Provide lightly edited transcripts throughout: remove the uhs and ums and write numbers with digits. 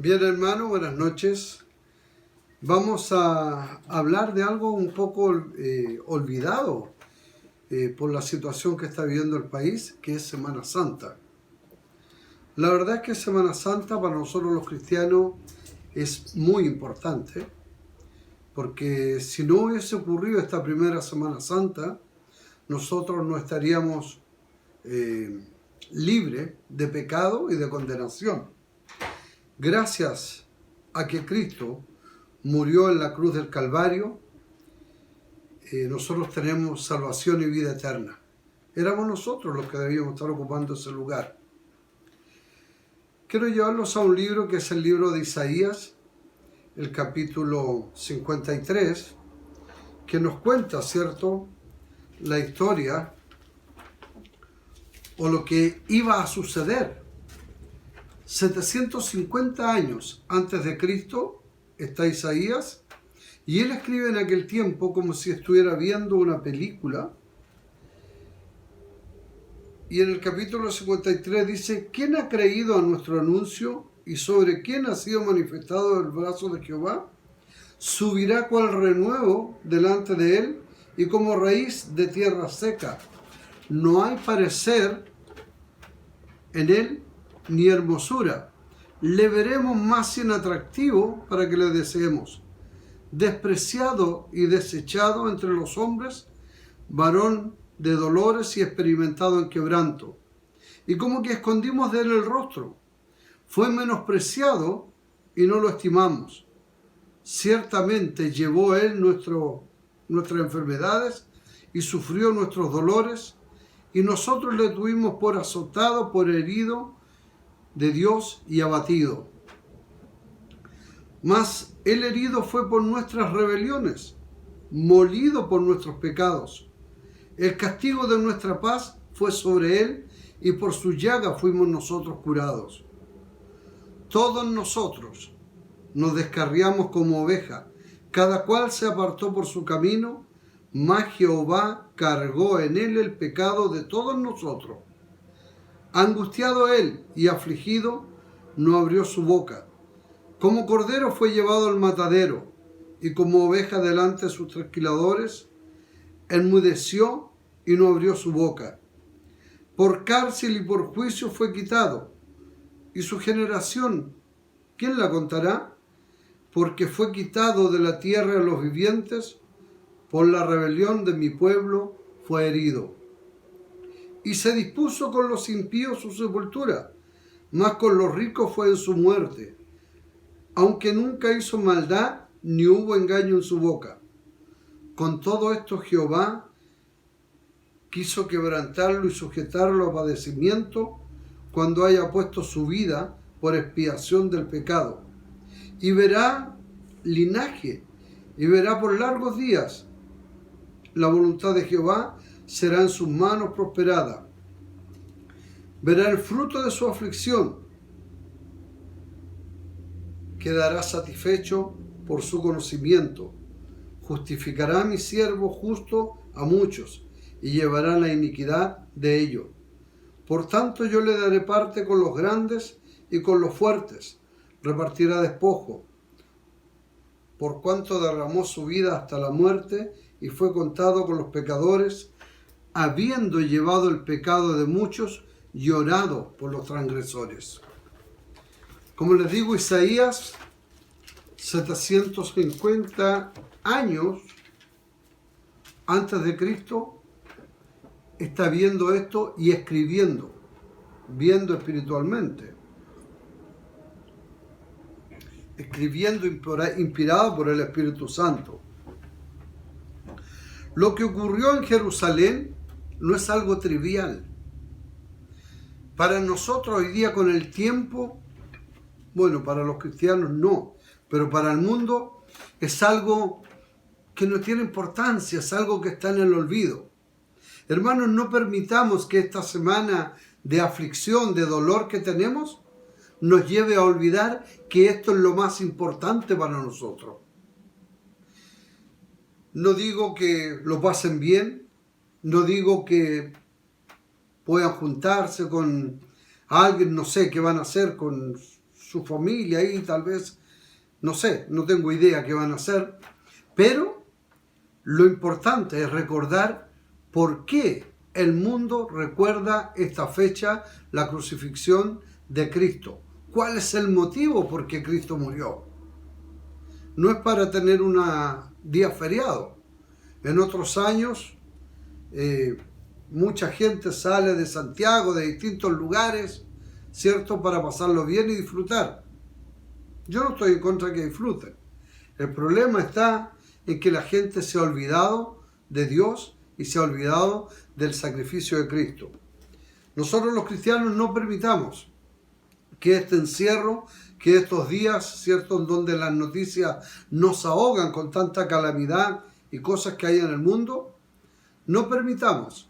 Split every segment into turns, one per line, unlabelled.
Bien, hermano, buenas noches. Vamos a hablar de algo un poco olvidado por la situación que está viviendo el país, que es Semana Santa. La verdad es que Semana Santa para nosotros los cristianos es muy importante, porque si no hubiese ocurrido esta primera Semana Santa, nosotros no estaríamos libres de pecado y de condenación. Gracias a que Cristo murió en la cruz del Calvario, nosotros tenemos salvación y vida eterna. Éramos nosotros los que debíamos estar ocupando ese lugar. Quiero llevarlos a un libro que es el libro de Isaías, el capítulo 53, que nos cuenta, ¿cierto?, la historia o lo que iba a suceder. 750 años antes de Cristo está Isaías, y él escribe en aquel tiempo como si estuviera viendo una película. Y en el capítulo 53 dice: ¿quién ha creído a nuestro anuncio? ¿Y sobre quién ha sido manifestado el brazo de Jehová? Subirá cual renuevo delante de él, y como raíz de tierra seca. No hay parecer en él ni hermosura. Le veremos más sin atractivo para que le deseemos. Despreciado y desechado entre los hombres, varón de dolores y experimentado en quebranto. Y como que escondimos de él el rostro. Fue menospreciado y no lo estimamos. Ciertamente llevó él nuestras enfermedades y sufrió nuestros dolores, y nosotros le tuvimos por azotado, por herido de Dios y abatido. Mas el herido fue por nuestras rebeliones, molido por nuestros pecados. El castigo de nuestra paz fue sobre él, y por su llaga fuimos nosotros curados. Todos nosotros nos descarriamos como oveja, cada cual se apartó por su camino, mas Jehová cargó en él el pecado de todos nosotros. Angustiado él y afligido, no abrió su boca. Como cordero fue llevado al matadero, y como oveja delante de sus trasquiladores, enmudeció y no abrió su boca. Por cárcel y por juicio fue quitado, y su generación, ¿quién la contará? Porque fue quitado de la tierra de los vivientes, por la rebelión de mi pueblo fue herido. Y se dispuso con los impíos su sepultura, mas con los ricos fue en su muerte, aunque nunca hizo maldad, ni hubo engaño en su boca. Con todo esto Jehová quiso quebrantarlo y sujetarlo a padecimiento, cuando haya puesto su vida por expiación del pecado. Y verá linaje, y verá por largos días. La voluntad de Jehová será en sus manos prosperada. Verá el fruto de su aflicción. Quedará satisfecho por su conocimiento. Justificará a mi siervo justo a muchos, y llevará la iniquidad de ellos. Por tanto yo le daré parte con los grandes y con los fuertes. Repartirá despojo. Por cuanto derramó su vida hasta la muerte, y fue contado con los pecadores, habiendo llevado el pecado de muchos, llorado por los transgresores. Como les digo, Isaías, 750 años antes de Cristo, está viendo esto y escribiendo, viendo espiritualmente, escribiendo inspirado por el Espíritu Santo. Lo que ocurrió en Jerusalén no es algo trivial. Para nosotros hoy día, con el tiempo, bueno, para los cristianos no, pero para el mundo es algo que no tiene importancia, es algo que está en el olvido. Hermanos, no permitamos que esta semana de aflicción, de dolor que tenemos, nos lleve a olvidar que esto es lo más importante para nosotros. No digo que lo pasen bien, no digo que puedan juntarse con alguien, no sé qué van a hacer con su familia y tal vez, no sé, no tengo idea qué van a hacer, pero lo importante es recordar por qué el mundo recuerda esta fecha, la crucifixión de Cristo. ¿Cuál es el motivo por qué Cristo murió? No es para tener un día feriado. En otros años, mucha gente sale de Santiago, de distintos lugares, ¿cierto?, para pasarlo bien y disfrutar. Yo no estoy en contra de que disfruten. El problema está en que la gente se ha olvidado de Dios y se ha olvidado del sacrificio de Cristo. Nosotros los cristianos no permitamos que este encierro, que estos días, ¿cierto?, en donde las noticias nos ahogan con tanta calamidad y cosas que hay en el mundo, no permitamos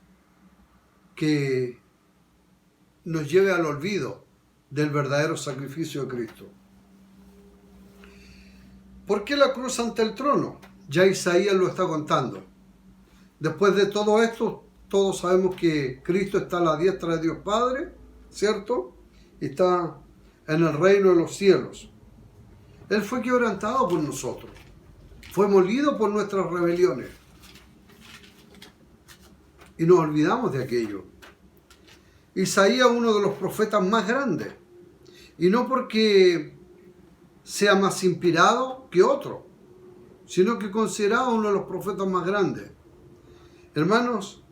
que nos lleve al olvido del verdadero sacrificio de Cristo. ¿Por qué la cruz ante el trono? Ya Isaías lo está contando. Después de todo esto, todos sabemos que Cristo está a la diestra de Dios Padre, ¿cierto? Está en el reino de los cielos. Él fue quebrantado por nosotros. Fue molido por nuestras rebeliones. Y nos olvidamos de aquello. Isaías, uno de los profetas más grandes. Y no porque sea más inspirado que otro, sino que considerado uno de los profetas más grandes. Hermanos,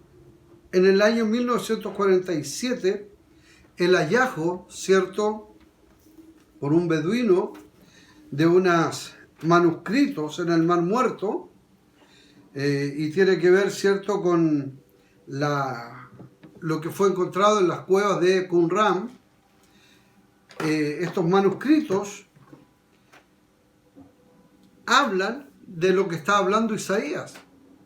en el año 1947, el hallazgo, ¿cierto?, por un beduino de unos manuscritos en el Mar Muerto, y tiene que ver, ¿cierto?, con lo que fue encontrado en las cuevas de Qumran. Estos manuscritos hablan de lo que está hablando Isaías,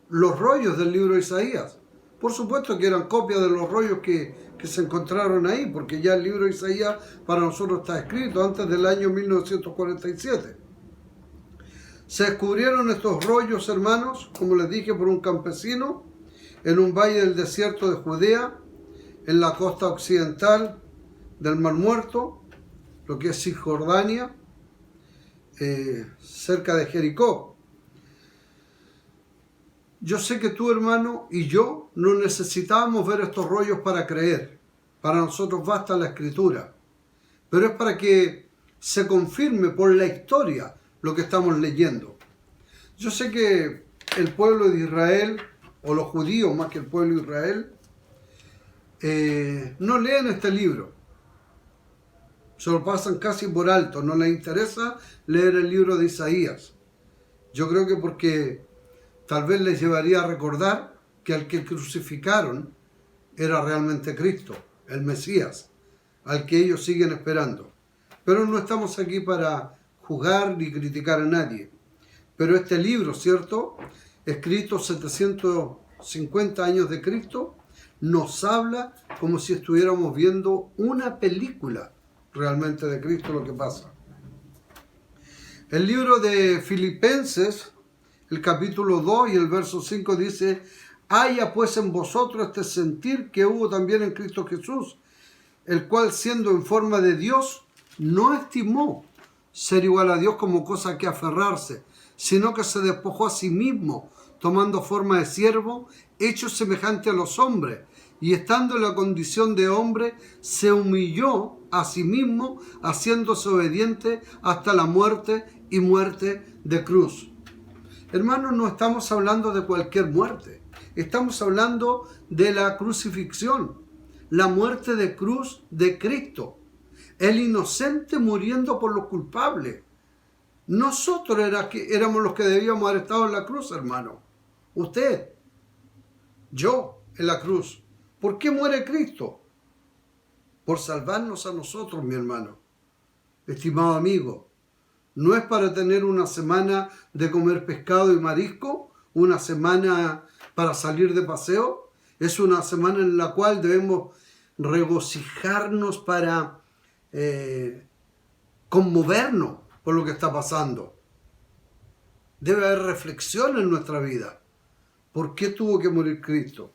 los rollos del libro de Isaías. Por supuesto que eran copias de los rollos que se encontraron ahí, porque ya el libro de Isaías para nosotros está escrito antes del año 1947. Se descubrieron estos rollos, hermanos, como les dije, por un campesino en un valle del desierto de Judea, en la costa occidental del Mar Muerto, lo que es Cisjordania, cerca de Jericó. Yo sé que tú, hermano, y yo no necesitábamos ver estos rollos para creer. Para nosotros basta la Escritura. Pero es para que se confirme por la historia lo que estamos leyendo. Yo sé que el pueblo de Israel, o los judíos más que el pueblo de Israel, no leen este libro. Se lo pasan casi por alto. No les interesa leer el libro de Isaías. Yo creo que porque tal vez les llevaría a recordar que al que crucificaron era realmente Cristo, el Mesías, al que ellos siguen esperando. Pero no estamos aquí para juzgar ni criticar a nadie. Pero este libro, ¿cierto?, escrito 750 años de Cristo, nos habla como si estuviéramos viendo una película realmente de Cristo, lo que pasa. El libro de Filipenses, el capítulo 2 y el verso 5 dice: haya pues en vosotros este sentir que hubo también en Cristo Jesús, el cual siendo en forma de Dios, no estimó ser igual a Dios como cosa que aferrarse, sino que se despojó a sí mismo, tomando forma de siervo, hecho semejante a los hombres, y estando en la condición de hombre, se humilló a sí mismo, haciéndose obediente hasta la muerte y muerte de cruz. Hermanos, no estamos hablando de cualquier muerte. Estamos hablando de la crucifixión, la muerte de cruz de Cristo. El inocente muriendo por los culpables. Nosotros éramos los que debíamos haber estado en la cruz, hermano. Usted, yo, en la cruz. ¿Por qué muere Cristo? Por salvarnos a nosotros, mi hermano. Estimado amigo, no es para tener una semana de comer pescado y marisco, una semana para salir de paseo. Es una semana en la cual debemos regocijarnos para conmovernos por lo que está pasando. Debe haber reflexión en nuestra vida. ¿Por qué tuvo que morir Cristo?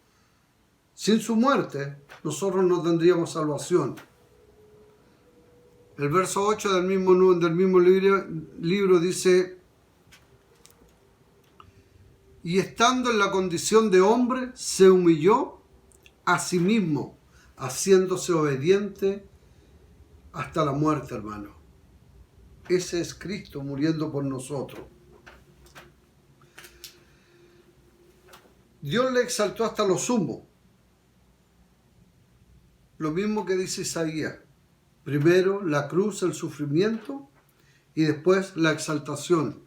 Sin su muerte, nosotros no tendríamos salvación. El verso 8 del mismo libro dice: y estando en la condición de hombre, se humilló a sí mismo, haciéndose obediente hasta la muerte, hermano. Ese es Cristo muriendo por nosotros. Dios le exaltó hasta lo sumo. Lo mismo que dice Isaías. Primero la cruz, el sufrimiento, y después la exaltación.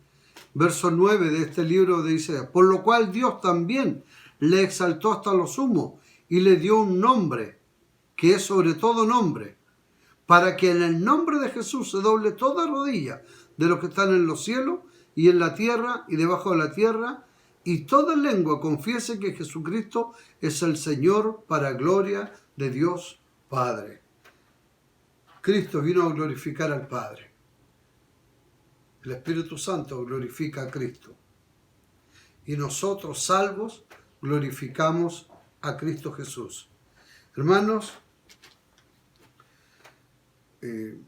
Verso 9 de este libro de Isaías. Por lo cual Dios también le exaltó hasta lo sumo y le dio un nombre, que es sobre todo nombre, para que en el nombre de Jesús se doble toda rodilla de los que están en los cielos y en la tierra y debajo de la tierra, y toda lengua confiese que Jesucristo es el Señor, para gloria de Dios Padre. Cristo vino a glorificar al Padre. El Espíritu Santo glorifica a Cristo. Y nosotros, salvos, glorificamos a Cristo Jesús. Hermanos, el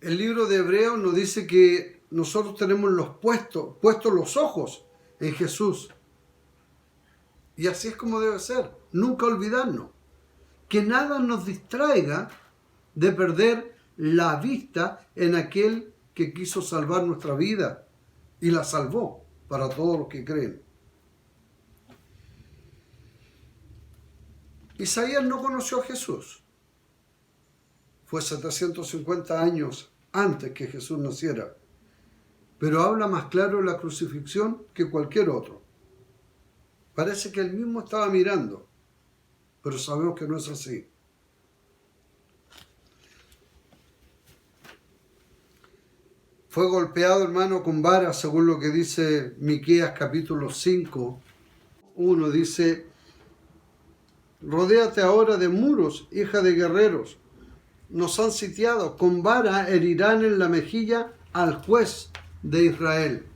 libro de Hebreos nos dice que nosotros tenemos puestos los ojos en Jesús. Y así es como debe ser. Nunca olvidarnos. Que nada nos distraiga de perder la vista en aquel que quiso salvar nuestra vida y la salvó para todos los que creen. Isaías no conoció a Jesús. Fue 750 años antes que Jesús naciera, pero habla más claro de la crucifixión que cualquier otro. Parece que él mismo estaba mirando, pero sabemos que no es así. Fue golpeado, hermano, con varas, según lo que dice Miqueas capítulo 5. 1 dice: rodéate ahora de muros, hija de guerreros. Nos han sitiado, con vara herirán en la mejilla al juez de Israel.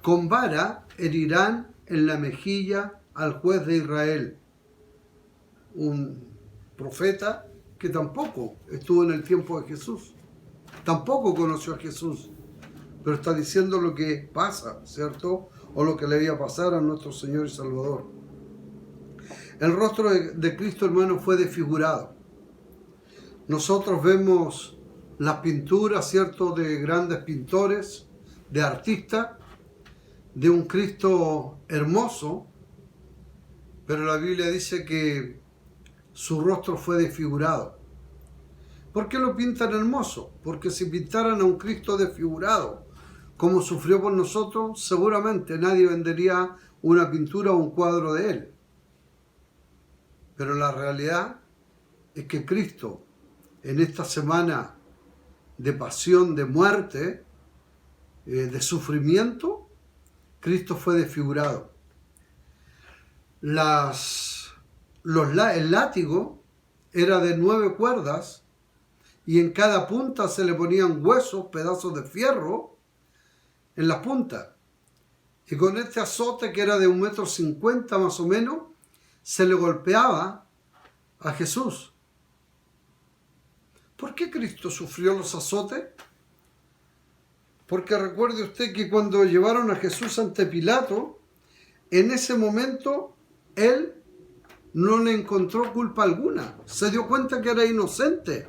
Con vara herirán en la mejilla al juez de Israel. Un profeta que tampoco estuvo en el tiempo de Jesús. Tampoco conoció a Jesús, pero está diciendo lo que pasa, ¿cierto? O lo que le iba a pasar a nuestro Señor y Salvador. El rostro de Cristo, hermano, fue desfigurado. Nosotros vemos las pinturas, ¿cierto?, de grandes pintores, de artistas, de un Cristo hermoso, pero la Biblia dice que su rostro fue desfigurado. ¿Por qué lo pintan hermoso? Porque si pintaran a un Cristo desfigurado, como sufrió por nosotros, seguramente nadie vendería una pintura o un cuadro de él. Pero la realidad es que Cristo, en esta semana de pasión, de muerte, de sufrimiento, Cristo fue desfigurado. El látigo era de 9 cuerdas, y en cada punta se le ponían huesos, pedazos de fierro en las puntas. Y con este azote, que era de 1,50 m más o menos, se le golpeaba a Jesús. ¿Por qué Cristo sufrió los azotes? Porque recuerde usted que cuando llevaron a Jesús ante Pilato, en ese momento él no le encontró culpa alguna. Se dio cuenta que era inocente.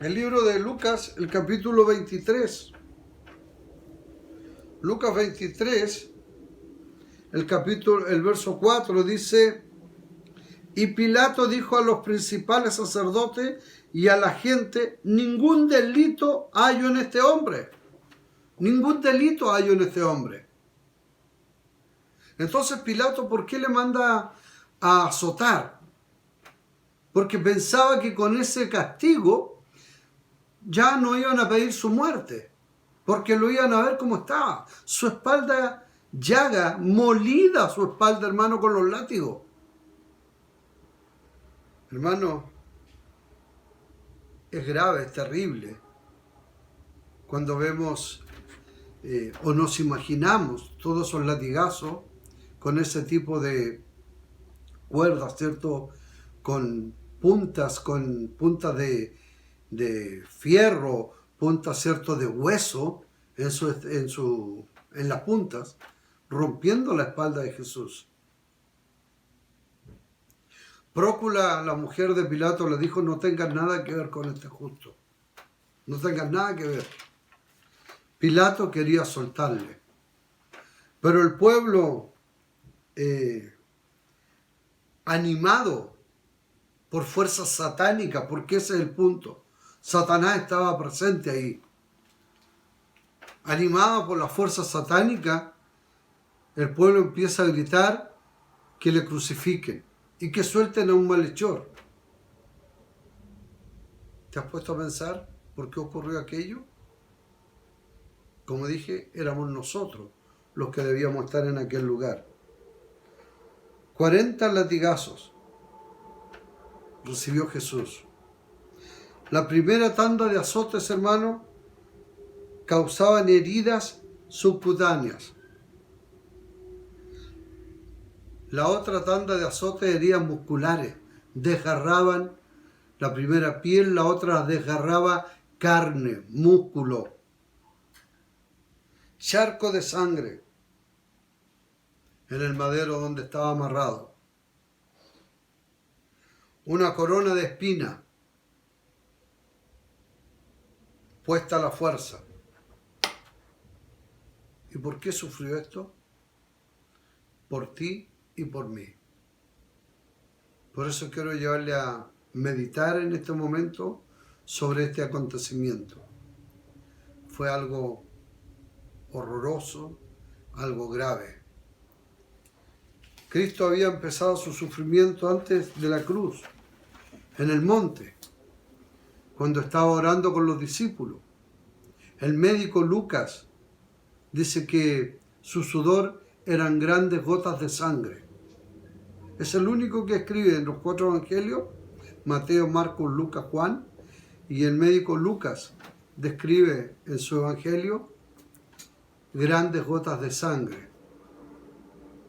El libro de Lucas, el capítulo 23. Lucas 23, el verso 4 dice: y Pilato dijo a los principales sacerdotes y a la gente: ningún delito hallo en este hombre. Ningún delito hallo en este hombre. Entonces Pilato, ¿por qué le manda a azotar? Porque pensaba que con ese castigo ya no iban a pedir su muerte, porque lo iban a ver cómo estaba. Su espalda llaga, molida su espalda, hermano, con los látigos. Hermano, es grave, es terrible cuando vemos o nos imaginamos todos esos latigazos con ese tipo de cuerdas, ¿cierto? Con puntas con puntas de fierro, puntas, ¿cierto?, de hueso en las puntas, rompiendo la espalda de Jesús. Prócula, la mujer de Pilato, le dijo: no tengas nada que ver con este justo. No tengas nada que ver. Pilato quería soltarle. Pero el pueblo, animado por fuerzas satánicas, porque ese es el punto. Satanás estaba presente ahí. Animado por las fuerzas satánicas, el pueblo empieza a gritar que le crucifiquen y que suelten a un malhechor. ¿Te has puesto a pensar por qué ocurrió aquello? Como dije, éramos nosotros los que debíamos estar en aquel lugar. 40 latigazos recibió Jesús. La primera tanda de azotes, hermano, causaban heridas subcutáneas. La otra tanda de azotes, heridas musculares, desgarraban la primera piel, la otra desgarraba carne, músculo. Charco de sangre en el madero donde estaba amarrado. Una corona de espina puesta a la fuerza. ¿Y por qué sufrió esto? Por ti y por mí. Por eso quiero llevarle a meditar en este momento sobre este acontecimiento. Fue algo horroroso, algo grave. Cristo había empezado su sufrimiento antes de la cruz, en el monte, cuando estaba orando con los discípulos. El médico Lucas dice que su sudor eran grandes gotas de sangre. Es el único que escribe en los 4 evangelios, Mateo, Marcos, Lucas, Juan, y el médico Lucas describe en su evangelio grandes gotas de sangre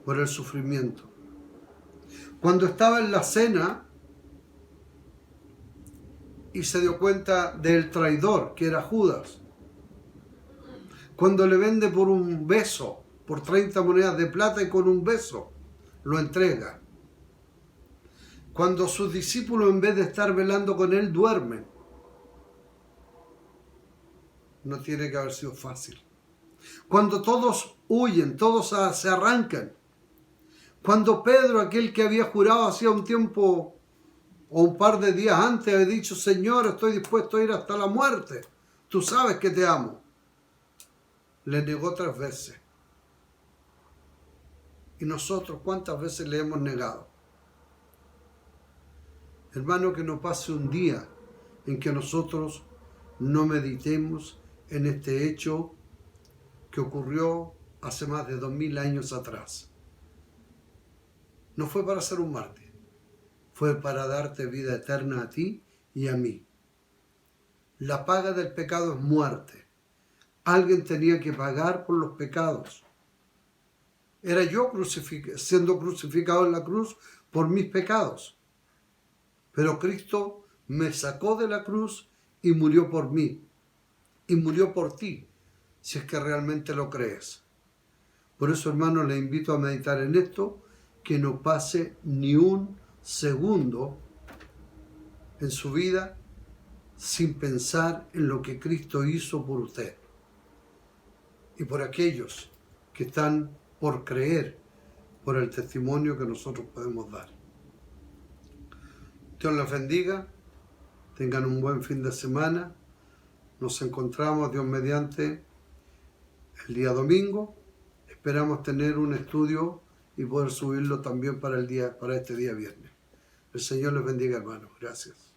por el sufrimiento. Cuando estaba en la cena y se dio cuenta del traidor, que era Judas, cuando le vende por un beso, por 30 monedas de plata, y con un beso lo entrega. Cuando sus discípulos, en vez de estar velando con él, duermen. No tiene que haber sido fácil. Cuando todos huyen, todos se arrancan. Cuando Pedro, aquel que había jurado hacía un tiempo o un par de días antes, había dicho: Señor, estoy dispuesto a ir hasta la muerte, tú sabes que te amo, le negó 3 veces. ¿Y nosotros cuántas veces le hemos negado? Hermano, que no pase un día en que nosotros no meditemos en este hecho que ocurrió hace más de 2000 años atrás. No fue para ser un mártir, fue para darte vida eterna a ti y a mí. La paga del pecado es muerte. Alguien tenía que pagar por los pecados. Era yo siendo crucificado en la cruz por mis pecados. Pero Cristo me sacó de la cruz y murió por mí. Y murió por ti, si es que realmente lo crees. Por eso, hermano, le invito a meditar en esto, que no pase ni un segundo en su vida sin pensar en lo que Cristo hizo por usted y por aquellos que están por creer por el testimonio que nosotros podemos dar. Dios les bendiga, tengan un buen fin de semana. Nos encontramos, Dios mediante, el día domingo. Esperamos tener un estudio y poder subirlo también para este día viernes. El Señor les bendiga, hermanos. Gracias.